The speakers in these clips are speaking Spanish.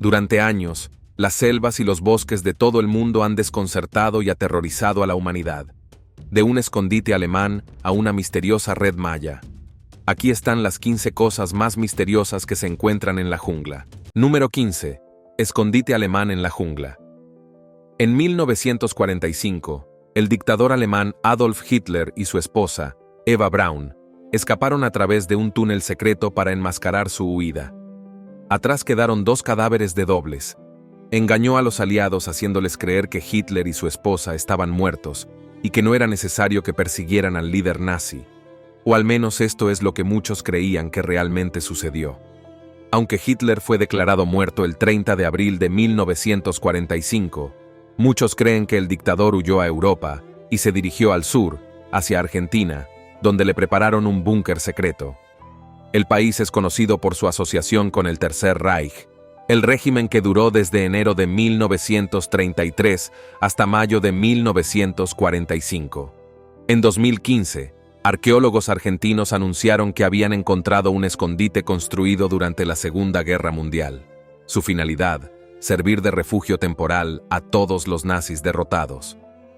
Durante años, las selvas y los bosques de todo el mundo han desconcertado y aterrorizado a la humanidad. De un escondite alemán a una misteriosa red maya. Aquí están las 15 cosas más misteriosas que se encuentran en la jungla. Número 15. Escondite alemán en la jungla. En 1945, el dictador alemán Adolf Hitler y su esposa, Eva Braun, escaparon a través de un túnel secreto para enmascarar su huida. Atrás quedaron 2 cadáveres de dobles. Engañó a los aliados haciéndoles creer que Hitler y su esposa estaban muertos y que no era necesario que persiguieran al líder nazi. O al menos esto es lo que muchos creían que realmente sucedió. Aunque Hitler fue declarado muerto el 30 de abril de 1945, muchos creen que el dictador huyó a Europa y se dirigió al sur, hacia Argentina, donde le prepararon un búnker secreto. El país es conocido por su asociación con el Tercer Reich, el régimen que duró desde enero de 1933 hasta mayo de 1945. En 2015, arqueólogos argentinos anunciaron que habían encontrado un escondite construido durante la Segunda Guerra Mundial. Su finalidad, servir de refugio temporal a todos los nazis derrotados.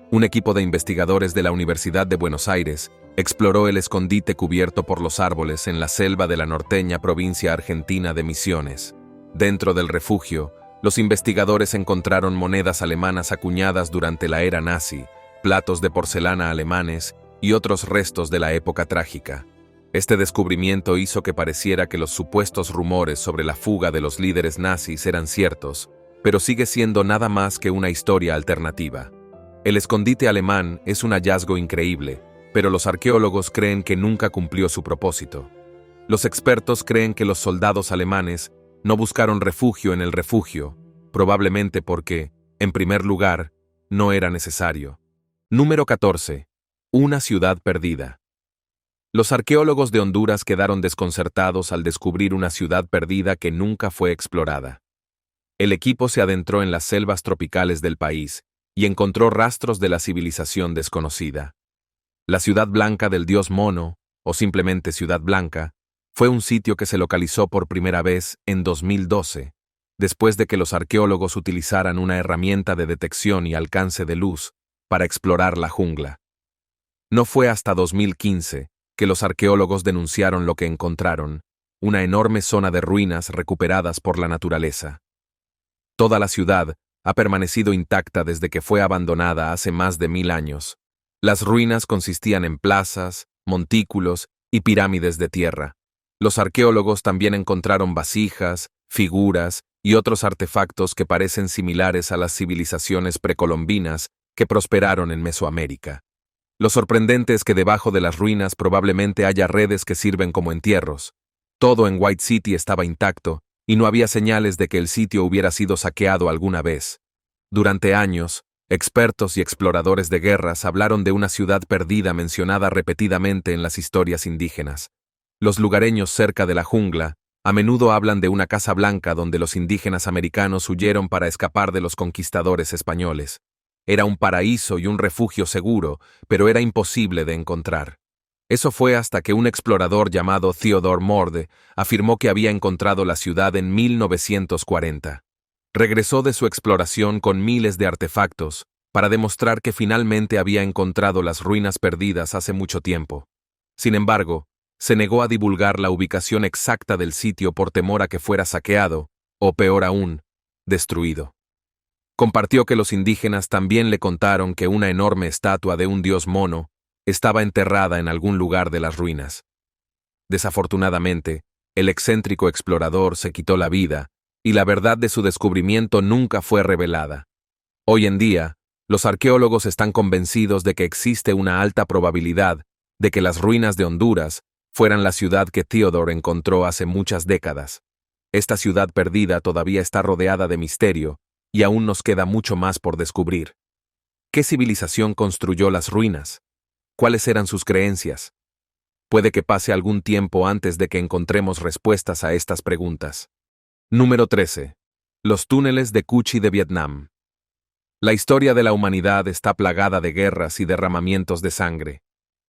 Un equipo de investigadores de la Universidad de Buenos Aires exploró el escondite cubierto por los árboles en la selva de la norteña provincia argentina de Misiones. Dentro del refugio, los investigadores encontraron monedas alemanas acuñadas durante la era nazi, platos de porcelana alemanes y otros restos de la época trágica. Este descubrimiento hizo que pareciera que los supuestos rumores sobre la fuga de los líderes nazis eran ciertos, pero sigue siendo nada más que una historia alternativa. El escondite alemán es un hallazgo increíble, pero los arqueólogos creen que nunca cumplió su propósito. Los expertos creen que los soldados alemanes no buscaron refugio en el refugio, probablemente porque, en primer lugar, no era necesario. Número 14. Una ciudad perdida. Los arqueólogos de Honduras quedaron desconcertados al descubrir una ciudad perdida que nunca fue explorada. El equipo se adentró en las selvas tropicales del país y encontró rastros de la civilización desconocida. La Ciudad Blanca del dios Mono, o simplemente Ciudad Blanca, fue un sitio que se localizó por primera vez en 2012, después de que los arqueólogos utilizaran una herramienta de detección y alcance de luz para explorar la jungla. No fue hasta 2015 que los arqueólogos denunciaron lo que encontraron, una enorme zona de ruinas recuperadas por la naturaleza. Toda la ciudad ha permanecido intacta desde que fue abandonada hace más de 1000 años. Las ruinas consistían en plazas, montículos y pirámides de tierra. Los arqueólogos también encontraron vasijas, figuras y otros artefactos que parecen similares a las civilizaciones precolombinas que prosperaron en Mesoamérica. Lo sorprendente es que debajo de las ruinas probablemente haya redes que sirven como entierros. Todo en White City estaba intacto y no había señales de que el sitio hubiera sido saqueado alguna vez. Durante años, expertos y exploradores de guerras hablaron de una ciudad perdida mencionada repetidamente en las historias indígenas. Los lugareños cerca de la jungla a menudo hablan de una casa blanca donde los indígenas americanos huyeron para escapar de los conquistadores españoles. Era un paraíso y un refugio seguro, pero era imposible de encontrar. Eso fue hasta que un explorador llamado Theodore Morde afirmó que había encontrado la ciudad en 1940. Regresó de su exploración con miles de artefactos para demostrar que finalmente había encontrado las ruinas perdidas hace mucho tiempo. Sin embargo, se negó a divulgar la ubicación exacta del sitio por temor a que fuera saqueado, o peor aún, destruido. Compartió que los indígenas también le contaron que una enorme estatua de un dios mono estaba enterrada en algún lugar de las ruinas. Desafortunadamente, el excéntrico explorador se quitó la vida, y la verdad de su descubrimiento nunca fue revelada. Hoy en día, los arqueólogos están convencidos de que existe una alta probabilidad de que las ruinas de Honduras fueran la ciudad que Theodore encontró hace muchas décadas. Esta ciudad perdida todavía está rodeada de misterio, y aún nos queda mucho más por descubrir. ¿Qué civilización construyó las ruinas? ¿Cuáles eran sus creencias? Puede que pase algún tiempo antes de que encontremos respuestas a estas preguntas. Número 13. Los túneles de Cu Chi de Vietnam. La historia de la humanidad está plagada de guerras y derramamientos de sangre.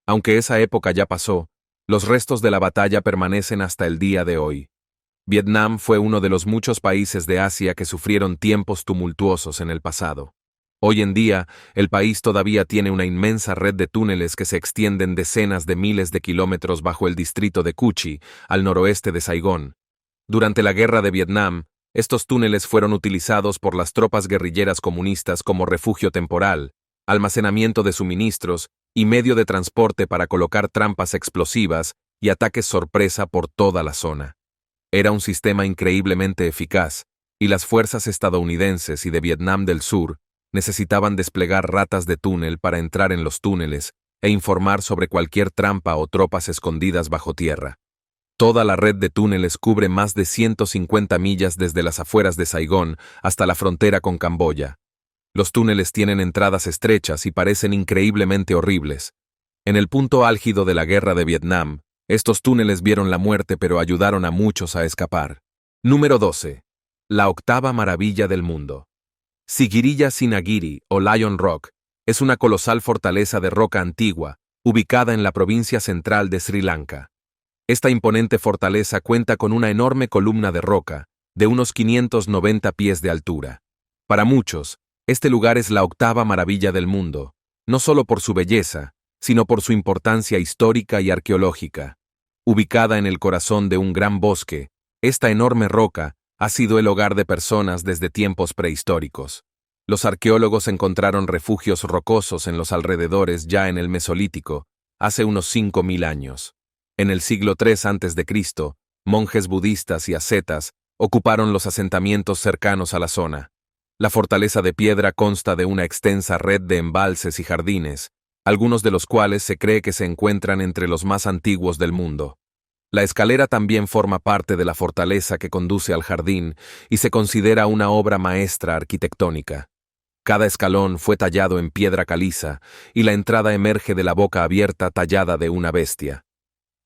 Aunque esa época ya pasó, los restos de la batalla permanecen hasta el día de hoy. Vietnam fue uno de los muchos países de Asia que sufrieron tiempos tumultuosos en el pasado. Hoy en día, el país todavía tiene una inmensa red de túneles que se extienden decenas de miles de kilómetros bajo el distrito de Cu Chi, al noroeste de Saigón. Durante la Guerra de Vietnam, estos túneles fueron utilizados por las tropas guerrilleras comunistas como refugio temporal, almacenamiento de suministros y medio de transporte para colocar trampas explosivas y ataques sorpresa por toda la zona. Era un sistema increíblemente eficaz, y las fuerzas estadounidenses y de Vietnam del Sur necesitaban desplegar ratas de túnel para entrar en los túneles e informar sobre cualquier trampa o tropas escondidas bajo tierra. Toda la red de túneles cubre más de 150 millas desde las afueras de Saigón hasta la frontera con Camboya. Los túneles tienen entradas estrechas y parecen increíblemente horribles. En el punto álgido de la Guerra de Vietnam, estos túneles vieron la muerte pero ayudaron a muchos a escapar. Número 12. La octava maravilla del mundo. Sigiriya Sinagiri, o Lion Rock, es una colosal fortaleza de roca antigua, ubicada en la provincia central de Sri Lanka. Esta imponente fortaleza cuenta con una enorme columna de roca, de unos 590 pies de altura. Para muchos, este lugar es la octava maravilla del mundo, no solo por su belleza, sino por su importancia histórica y arqueológica. Ubicada en el corazón de un gran bosque, esta enorme roca ha sido el hogar de personas desde tiempos prehistóricos. Los arqueólogos encontraron refugios rocosos en los alrededores ya en el Mesolítico, hace unos 5.000 años. En el siglo III a.C., monjes budistas y ascetas ocuparon los asentamientos cercanos a la zona. La fortaleza de piedra consta de una extensa red de embalses y jardines, algunos de los cuales se cree que se encuentran entre los más antiguos del mundo. La escalera también forma parte de la fortaleza que conduce al jardín y se considera una obra maestra arquitectónica. Cada escalón fue tallado en piedra caliza y la entrada emerge de la boca abierta tallada de una bestia.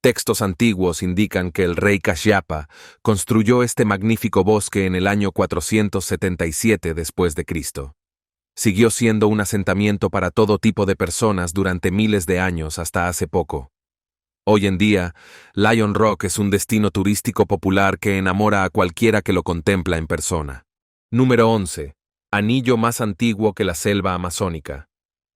Textos antiguos indican que el rey Kashyapa construyó este magnífico bosque en el año 477 después de Cristo. Siguió siendo un asentamiento para todo tipo de personas durante miles de años hasta hace poco. Hoy en día, Lion Rock es un destino turístico popular que enamora a cualquiera que lo contempla en persona. Número 11. Anillo más antiguo que la selva amazónica.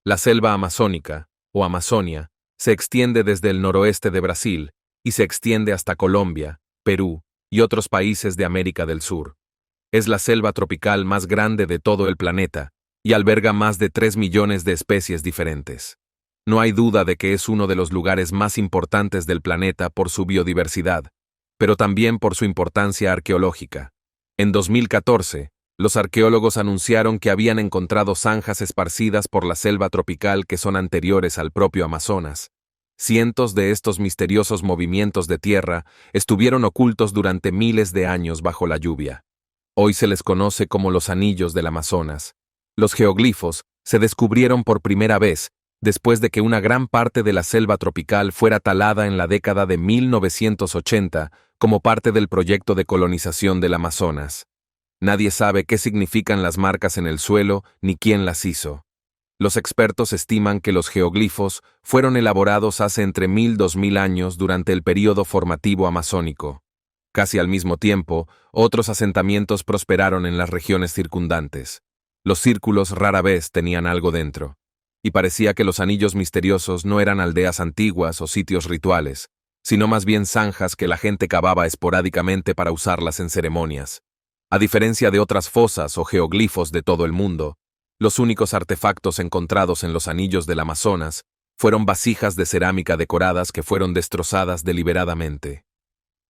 La selva amazónica, o Amazonia, se extiende desde el noroeste de Brasil y se extiende hasta Colombia, Perú y otros países de América del Sur. Es la selva tropical más grande de todo el planeta y alberga más de 3 millones de especies diferentes. No hay duda de que es uno de los lugares más importantes del planeta por su biodiversidad, pero también por su importancia arqueológica. En 2014, los arqueólogos anunciaron que habían encontrado zanjas esparcidas por la selva tropical que son anteriores al propio Amazonas. Cientos de estos misteriosos movimientos de tierra estuvieron ocultos durante miles de años bajo la lluvia. Hoy se les conoce como los anillos del Amazonas. Los geoglifos se descubrieron por primera vez después de que una gran parte de la selva tropical fuera talada en la década de 1980 como parte del proyecto de colonización del Amazonas. Nadie sabe qué significan las marcas en el suelo ni quién las hizo. Los expertos estiman que los geoglifos fueron elaborados hace entre 1000 y 2000 años durante el período formativo amazónico. Casi al mismo tiempo, otros asentamientos prosperaron en las regiones circundantes. Los círculos rara vez tenían algo dentro. Y parecía que los anillos misteriosos no eran aldeas antiguas o sitios rituales, sino más bien zanjas que la gente cavaba esporádicamente para usarlas en ceremonias. A diferencia de otras fosas o geoglifos de todo el mundo, los únicos artefactos encontrados en los anillos del Amazonas fueron vasijas de cerámica decoradas que fueron destrozadas deliberadamente.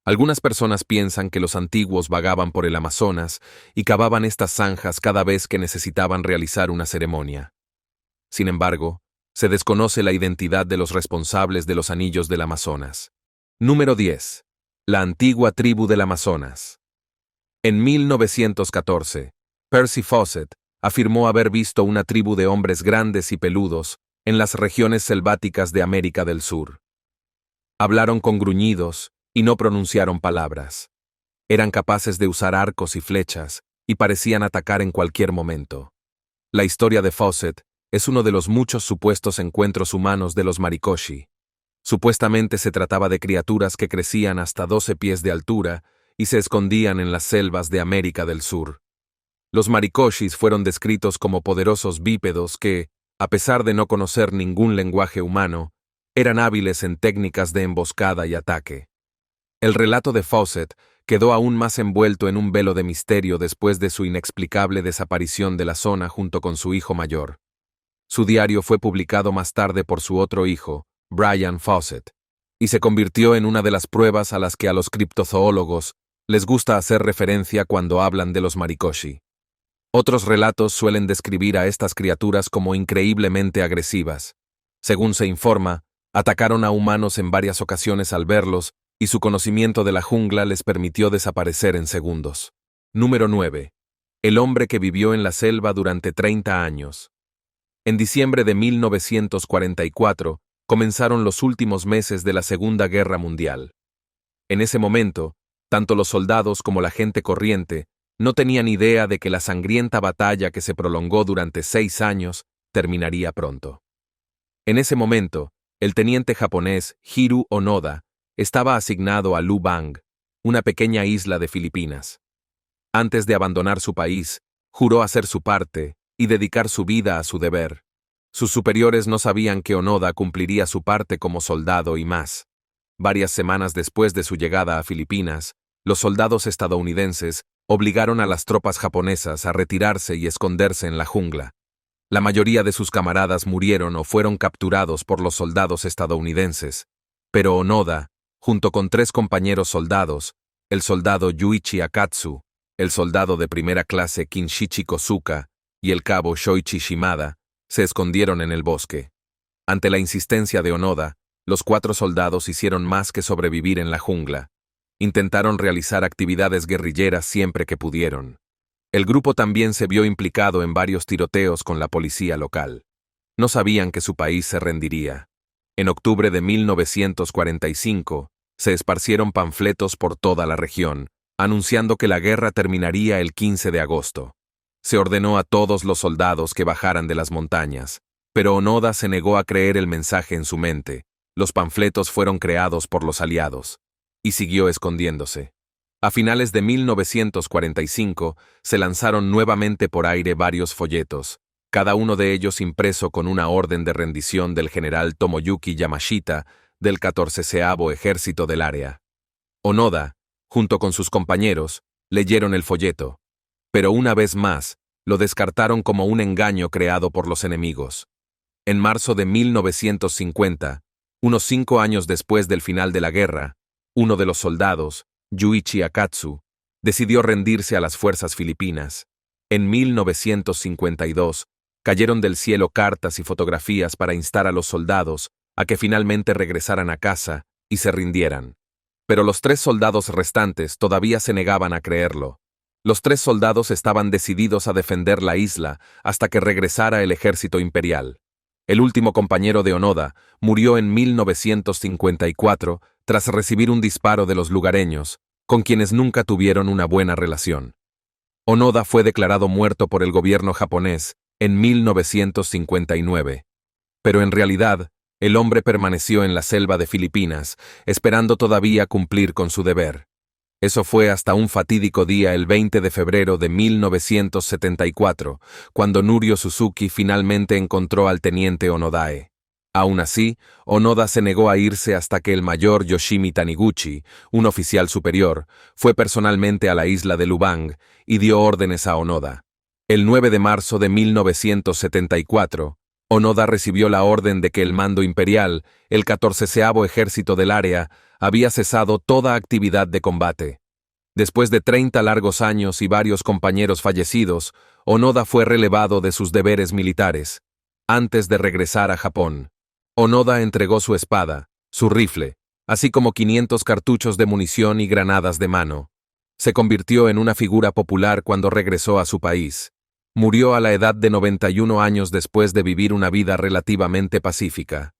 Algunas personas piensan que los antiguos vagaban por el Amazonas y cavaban estas zanjas cada vez que necesitaban realizar una ceremonia. Sin embargo, se desconoce la identidad de los responsables de los anillos del Amazonas. Número 10. La antigua tribu del Amazonas. En 1914, Percy Fawcett afirmó haber visto una tribu de hombres grandes y peludos en las regiones selváticas de América del Sur. Hablaron con gruñidos y no pronunciaron palabras. Eran capaces de usar arcos y flechas y parecían atacar en cualquier momento. La historia de Fawcett es uno de los muchos supuestos encuentros humanos de los Maricoshi. Supuestamente se trataba de criaturas que crecían hasta 12 pies de altura y se escondían en las selvas de América del Sur. Los maricoshis fueron descritos como poderosos bípedos que, a pesar de no conocer ningún lenguaje humano, eran hábiles en técnicas de emboscada y ataque. El relato de Fawcett quedó aún más envuelto en un velo de misterio después de su inexplicable desaparición de la zona junto con su hijo mayor. Su diario fue publicado más tarde por su otro hijo, Brian Fawcett, y se convirtió en una de las pruebas a las que a los criptozoólogos les gusta hacer referencia cuando hablan de los maricoshi. Otros relatos suelen describir a estas criaturas como increíblemente agresivas. Según se informa, atacaron a humanos en varias ocasiones al verlos, y su conocimiento de la jungla les permitió desaparecer en segundos. Número 9. El hombre que vivió en la selva durante 30 años. En diciembre de 1944, comenzaron los últimos meses de la Segunda Guerra Mundial. En ese momento, tanto los soldados como la gente corriente no tenían idea de que la sangrienta batalla que se prolongó durante 6 años terminaría pronto. En ese momento, el teniente japonés Hiroo Onoda estaba asignado a Lubang, una pequeña isla de Filipinas. Antes de abandonar su país, juró hacer su parte y dedicar su vida a su deber. Sus superiores no sabían que Onoda cumpliría su parte como soldado y más. Varias semanas después de su llegada a Filipinas, los soldados estadounidenses obligaron a las tropas japonesas a retirarse y esconderse en la jungla. La mayoría de sus camaradas murieron o fueron capturados por los soldados estadounidenses, pero Onoda, junto con 3 compañeros soldados, el soldado Yuichi Akatsu, el soldado de primera clase Kinshichi Kosuka y el cabo Shoichi Shimada, se escondieron en el bosque. Ante la insistencia de Onoda, los 4 soldados hicieron más que sobrevivir en la jungla. Intentaron realizar actividades guerrilleras siempre que pudieron. El grupo también se vio implicado en varios tiroteos con la policía local. No sabían que su país se rendiría. En octubre de 1945, se esparcieron panfletos por toda la región, anunciando que la guerra terminaría el 15 de agosto. Se ordenó a todos los soldados que bajaran de las montañas, pero Onoda se negó a creer el mensaje en su mente. Los panfletos fueron creados por los aliados, y siguió escondiéndose. A finales de 1945, se lanzaron nuevamente por aire varios folletos, cada uno de ellos impreso con una orden de rendición del general Tomoyuki Yamashita del 14º Ejército del Área. Onoda, junto con sus compañeros, leyeron el folleto, pero una vez más, lo descartaron como un engaño creado por los enemigos. En marzo de 1950, unos 5 años después del final de la guerra, uno de los soldados, Yuichi Akatsu, decidió rendirse a las fuerzas filipinas. En 1952, cayeron del cielo cartas y fotografías para instar a los soldados a que finalmente regresaran a casa y se rindieran. Pero los 3 soldados restantes todavía se negaban a creerlo. Los 3 soldados estaban decididos a defender la isla hasta que regresara el ejército imperial. El último compañero de Onoda murió en 1954 tras recibir un disparo de los lugareños, con quienes nunca tuvieron una buena relación. Onoda fue declarado muerto por el gobierno japonés en 1959. Pero en realidad, el hombre permaneció en la selva de Filipinas, esperando todavía cumplir con su deber. Eso fue hasta un fatídico día el 20 de febrero de 1974, cuando Norio Suzuki finalmente encontró al teniente Onodae. Aún así, Onoda se negó a irse hasta que el mayor Yoshimi Taniguchi, un oficial superior, fue personalmente a la isla de Lubang y dio órdenes a Onoda. El 9 de marzo de 1974, Onoda recibió la orden de que el mando imperial, el 14º Ejército del Área, había cesado toda actividad de combate. Después de 30 largos años y varios compañeros fallecidos, Onoda fue relevado de sus deberes militares. Antes de regresar a Japón, Onoda entregó su espada, su rifle, así como 500 cartuchos de munición y granadas de mano. Se convirtió en una figura popular cuando regresó a su país. Murió a la edad de 91 años después de vivir una vida relativamente pacífica.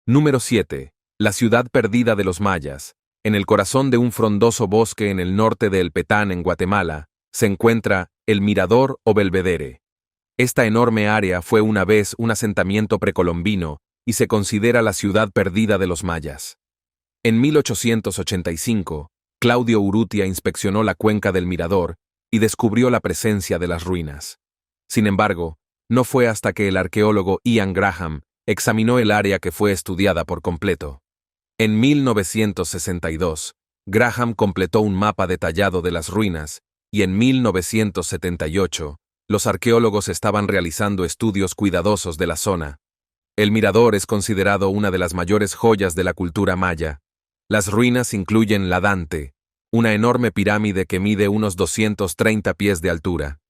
Número 7. La ciudad perdida de los mayas. En el corazón de un frondoso bosque en el norte de El Petán, en Guatemala, se encuentra el Mirador o Belvedere. Esta enorme área fue una vez un asentamiento precolombino y se considera la ciudad perdida de los mayas. En 1885, Claudio Urrutia inspeccionó la cuenca del mirador y descubrió la presencia de las ruinas. Sin embargo, no fue hasta que el arqueólogo Ian Graham examinó el área que fue estudiada por completo. En 1962, Graham completó un mapa detallado de las ruinas, y en 1978, los arqueólogos estaban realizando estudios cuidadosos de la zona. El mirador es considerado una de las mayores joyas de la cultura maya. Las ruinas incluyen la Dante, una enorme pirámide que mide unos 230 pies de altura.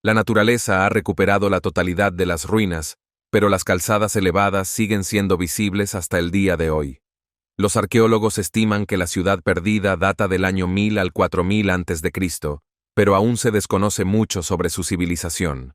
La naturaleza ha recuperado la totalidad de las ruinas, pero las calzadas elevadas siguen siendo visibles hasta el día de hoy. Los arqueólogos estiman que la ciudad perdida data del año 1000 al 4000 a.C., pero aún se desconoce mucho sobre su civilización.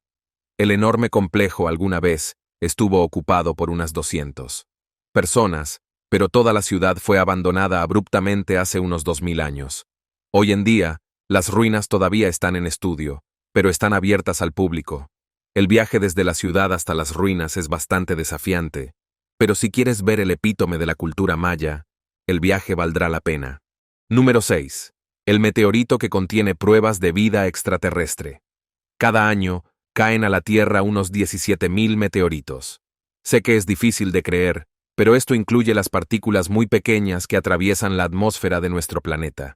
El enorme complejo alguna vez estuvo ocupado por unas 200 personas, pero toda la ciudad fue abandonada abruptamente hace unos 2000 años. Hoy en día, las ruinas todavía están en estudio, pero están abiertas al público. El viaje desde la ciudad hasta las ruinas es bastante desafiante, pero si quieres ver el epítome de la cultura maya, el viaje valdrá la pena. Número 6. El meteorito que contiene pruebas de vida extraterrestre. Cada año, caen a la Tierra unos 17.000 meteoritos. Sé que es difícil de creer, pero esto incluye las partículas muy pequeñas que atraviesan la atmósfera de nuestro planeta.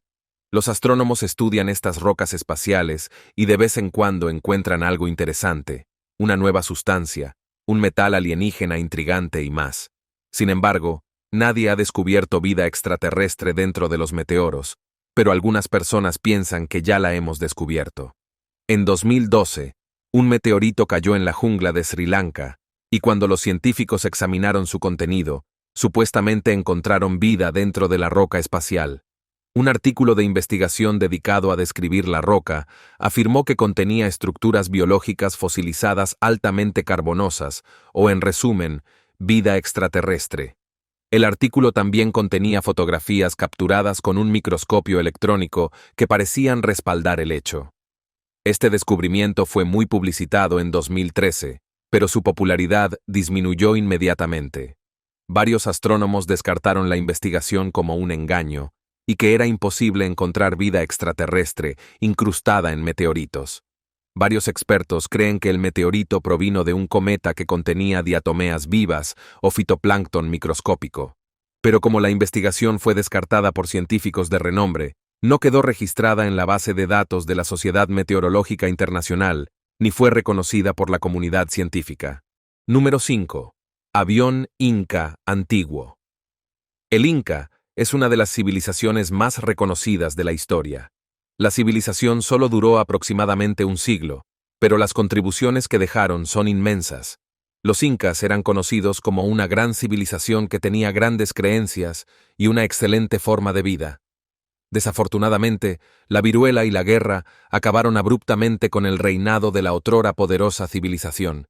Los astrónomos estudian estas rocas espaciales y de vez en cuando encuentran algo interesante, una nueva sustancia, un metal alienígena intrigante y más. Sin embargo, nadie ha descubierto vida extraterrestre dentro de los meteoros, pero algunas personas piensan que ya la hemos descubierto. En 2012, un meteorito cayó en la jungla de Sri Lanka, y cuando los científicos examinaron su contenido, supuestamente encontraron vida dentro de la roca espacial. Un artículo de investigación dedicado a describir la roca afirmó que contenía estructuras biológicas fosilizadas altamente carbonosas, o en resumen, vida extraterrestre. El artículo también contenía fotografías capturadas con un microscopio electrónico que parecían respaldar el hecho. Este descubrimiento fue muy publicitado en 2013, pero su popularidad disminuyó inmediatamente. Varios astrónomos descartaron la investigación como un engaño, y que era imposible encontrar vida extraterrestre incrustada en meteoritos. Varios expertos creen que el meteorito provino de un cometa que contenía diatomeas vivas o fitoplancton microscópico. Pero como la investigación fue descartada por científicos de renombre, no quedó registrada en la base de datos de la Sociedad Meteorológica Internacional, ni fue reconocida por la comunidad científica. Número 5. Avión Inca antiguo. El Inca es una de las civilizaciones más reconocidas de la historia. La civilización solo duró aproximadamente un siglo, pero las contribuciones que dejaron son inmensas. Los incas eran conocidos como una gran civilización que tenía grandes creencias y una excelente forma de vida. Desafortunadamente, la viruela y la guerra acabaron abruptamente con el reinado de la otrora poderosa civilización.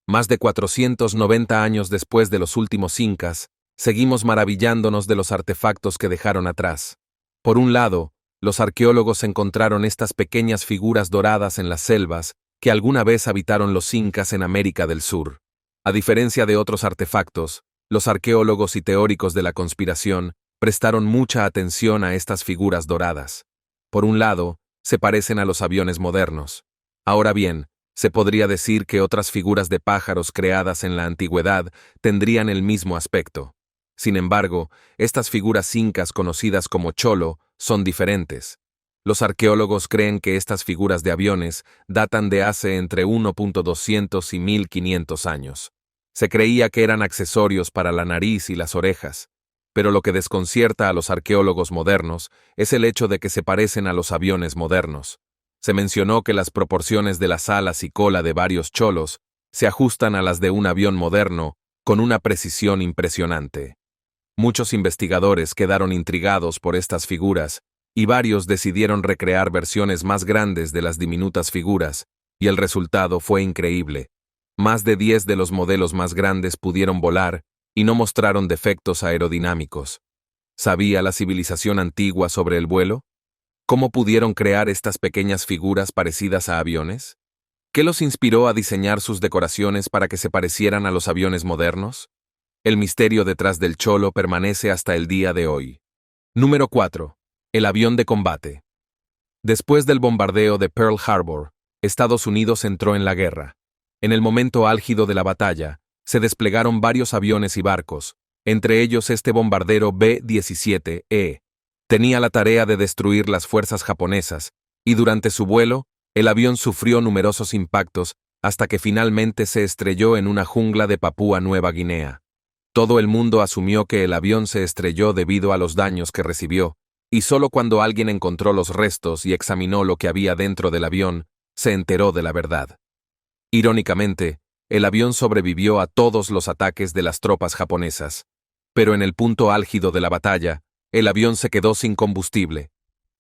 Más de 490 años después de los últimos incas, seguimos maravillándonos de los artefactos que dejaron atrás. Por un lado, los arqueólogos encontraron estas pequeñas figuras doradas en las selvas que alguna vez habitaron los incas en América del Sur. A diferencia de otros artefactos, los arqueólogos y teóricos de la conspiración prestaron mucha atención a estas figuras doradas. Por un lado, se parecen a los aviones modernos. Ahora bien, se podría decir que otras figuras de pájaros creadas en la antigüedad tendrían el mismo aspecto. Sin embargo, estas figuras incas conocidas como cholo son diferentes. Los arqueólogos creen que estas figuras de aviones datan de hace entre 1.200 y 1500 años. Se creía que eran accesorios para la nariz y las orejas, pero lo que desconcierta a los arqueólogos modernos es el hecho de que se parecen a los aviones modernos. Se mencionó que las proporciones de las alas y cola de varios cholos se ajustan a las de un avión moderno con una precisión impresionante. Muchos investigadores quedaron intrigados por estas figuras y varios decidieron recrear versiones más grandes de las diminutas figuras, y el resultado fue increíble. Más de 10 de los modelos más grandes pudieron volar y no mostraron defectos aerodinámicos. ¿Sabía la civilización antigua sobre el vuelo? ¿Cómo pudieron crear estas pequeñas figuras parecidas a aviones? ¿Qué los inspiró a diseñar sus decoraciones para que se parecieran a los aviones modernos? El misterio detrás del cholo permanece hasta el día de hoy. Número 4. El avión de combate. Después del bombardeo de Pearl Harbor, Estados Unidos entró en la guerra. En el momento álgido de la batalla, se desplegaron varios aviones y barcos, entre ellos este bombardero B-17E. Tenía la tarea de destruir las fuerzas japonesas, y durante su vuelo, el avión sufrió numerosos impactos hasta que finalmente se estrelló en una jungla de Papúa Nueva Guinea. Todo el mundo asumió que el avión se estrelló debido a los daños que recibió, y solo cuando alguien encontró los restos y examinó lo que había dentro del avión, se enteró de la verdad. Irónicamente, el avión sobrevivió a todos los ataques de las tropas japonesas, pero en el punto álgido de la batalla, el avión se quedó sin combustible.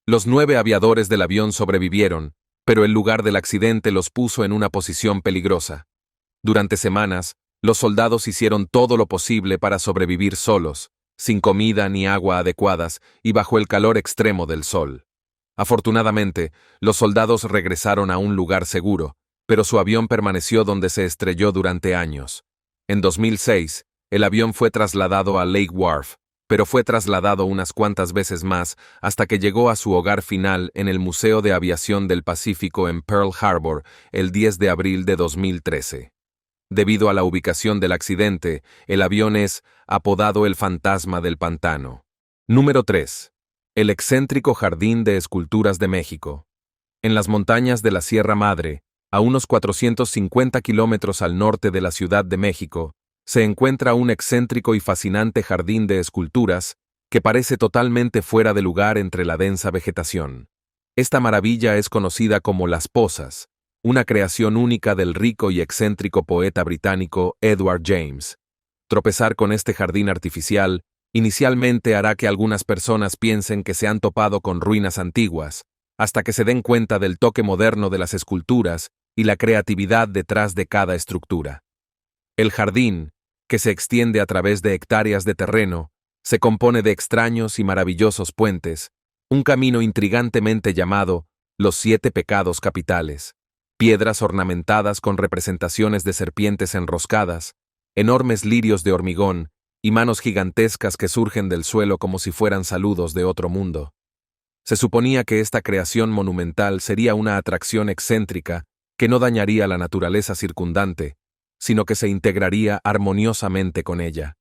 Los 9 aviadores del avión sobrevivieron, pero el lugar del accidente los puso en una posición peligrosa. Durante semanas, los soldados hicieron todo lo posible para sobrevivir solos, sin comida ni agua adecuadas y bajo el calor extremo del sol. Afortunadamente, los soldados regresaron a un lugar seguro, pero su avión permaneció donde se estrelló durante años. En 2006, el avión fue trasladado a Lake Wharf, pero fue trasladado unas cuantas veces más hasta que llegó a su hogar final en el Museo de Aviación del Pacífico en Pearl Harbor el 10 de abril de 2013. Debido a la ubicación del accidente, el avión es apodado el Fantasma del Pantano. Número 3. El excéntrico Jardín de Esculturas de México. En las montañas de la Sierra Madre, a unos 450 kilómetros al norte de la Ciudad de México, se encuentra un excéntrico y fascinante jardín de esculturas que parece totalmente fuera de lugar entre la densa vegetación. Esta maravilla es conocida como Las Pozas, una creación única del rico y excéntrico poeta británico Edward James. Tropezar con este jardín artificial inicialmente hará que algunas personas piensen que se han topado con ruinas antiguas, hasta que se den cuenta del toque moderno de las esculturas y la creatividad detrás de cada estructura. El jardín, que se extiende a través de hectáreas de terreno, se compone de extraños y maravillosos puentes, un camino intrigantemente llamado los 7 pecados capitales, piedras ornamentadas con representaciones de serpientes enroscadas, enormes lirios de hormigón y manos gigantescas que surgen del suelo como si fueran saludos de otro mundo. Se suponía que esta creación monumental sería una atracción excéntrica que no dañaría la naturaleza circundante, sino que se integraría armoniosamente con ella.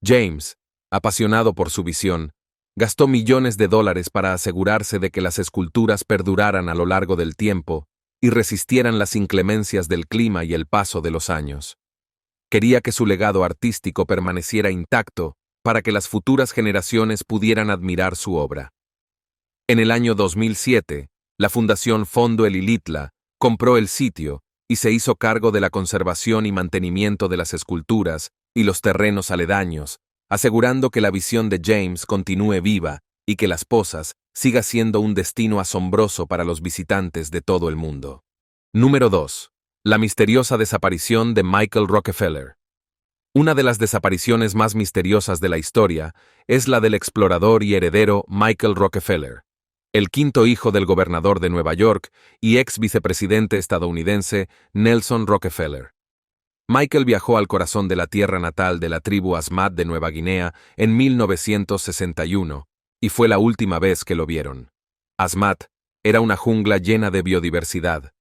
James, apasionado por su visión, gastó millones de dólares para asegurarse de que las esculturas perduraran a lo largo del tiempo y resistieran las inclemencias del clima y el paso de los años. Quería que su legado artístico permaneciera intacto para que las futuras generaciones pudieran admirar su obra. En el año 2007, la Fundación Fondo El Ilitla compró el sitio y se hizo cargo de la conservación y mantenimiento de las esculturas y los terrenos aledaños, asegurando que la visión de James continúe viva y que Las Pozas siga siendo un destino asombroso para los visitantes de todo el mundo. Número 2. La misteriosa desaparición de Michael Rockefeller. Una de las desapariciones más misteriosas de la historia es la del explorador y heredero Michael Rockefeller, el 5º hijo del gobernador de Nueva York y ex vicepresidente estadounidense Nelson Rockefeller. Michael viajó al corazón de la tierra natal de la tribu Asmat de Nueva Guinea en 1961, y fue la última vez que lo vieron. Asmat era una jungla llena de biodiversidad.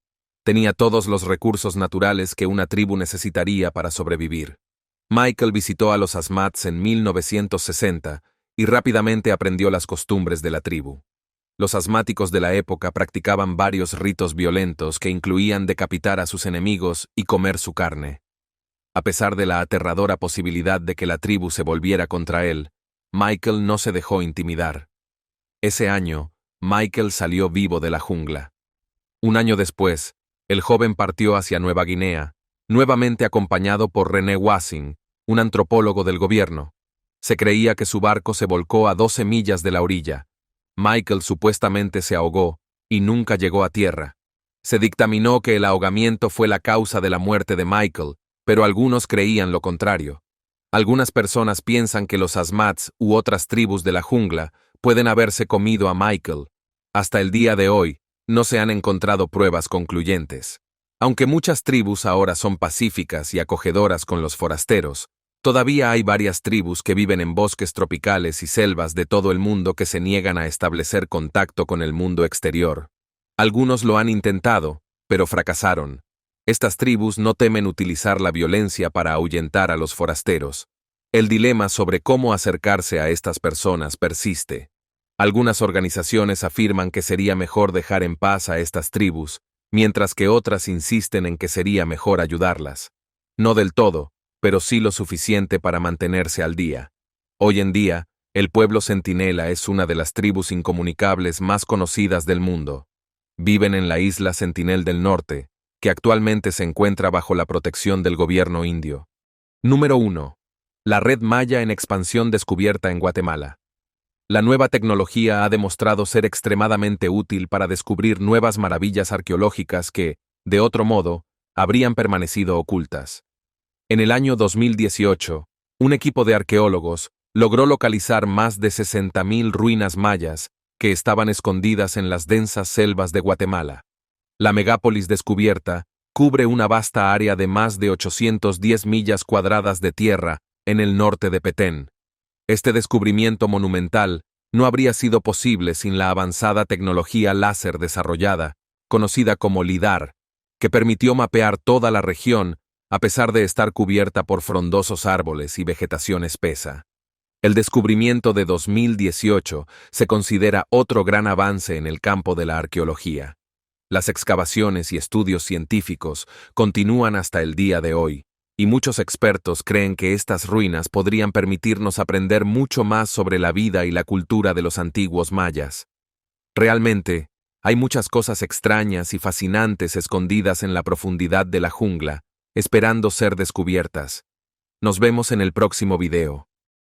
Tenía todos los recursos naturales que una tribu necesitaría para sobrevivir. Michael visitó a los Asmats en 1960 y rápidamente aprendió las costumbres de la tribu. Los asmáticos de la época practicaban varios ritos violentos que incluían decapitar a sus enemigos y comer su carne. A pesar de la aterradora posibilidad de que la tribu se volviera contra él, Michael no se dejó intimidar. Ese año, Michael salió vivo de la jungla. Un año después, el joven partió hacia Nueva Guinea, nuevamente acompañado por René Wassing, un antropólogo del gobierno. Se creía que su barco se volcó a 12 millas de la orilla. Michael supuestamente se ahogó y nunca llegó a tierra. Se dictaminó que el ahogamiento fue la causa de la muerte de Michael, pero algunos creían lo contrario. Algunas personas piensan que los Asmats u otras tribus de la jungla pueden haberse comido a Michael. Hasta el día de hoy, no se han encontrado pruebas concluyentes. Aunque muchas tribus ahora son pacíficas y acogedoras con los forasteros, Todavía hay varias tribus que viven en bosques tropicales y selvas de todo el mundo que se niegan a establecer contacto con el mundo exterior. Algunos lo han intentado, pero fracasaron. Estas tribus no temen utilizar la violencia para ahuyentar a los forasteros. El dilema sobre cómo acercarse a estas personas persiste. Algunas organizaciones afirman que sería mejor dejar en paz a estas tribus, mientras que otras insisten en que sería mejor ayudarlas. No del todo, pero sí lo suficiente para mantenerse al día. Hoy en día, el pueblo centinela es una de las tribus incomunicables más conocidas del mundo. Viven en la isla Sentinel del Norte, que actualmente se encuentra bajo la protección del gobierno indio. Número 1. La red Maya en expansión descubierta en Guatemala. La nueva tecnología ha demostrado ser extremadamente útil para descubrir nuevas maravillas arqueológicas que, de otro modo, habrían permanecido ocultas. En el año 2018, un equipo de arqueólogos logró localizar más de 60.000 ruinas mayas que estaban escondidas en las densas selvas de Guatemala. La megápolis descubierta cubre una vasta área de más de 810 millas cuadradas de tierra en el norte de Petén. Este descubrimiento monumental no habría sido posible sin la avanzada tecnología láser desarrollada, conocida como LIDAR, que permitió mapear toda la región a pesar de estar cubierta por frondosos árboles y vegetación espesa. El descubrimiento de 2018 se considera otro gran avance en el campo de la arqueología. Las excavaciones y estudios científicos continúan hasta el día de hoy, y muchos expertos creen que estas ruinas podrían permitirnos aprender mucho más sobre la vida y la cultura de los antiguos mayas. Realmente, hay muchas cosas extrañas y fascinantes escondidas en la profundidad de la jungla, esperando ser descubiertas. Nos vemos en el próximo video.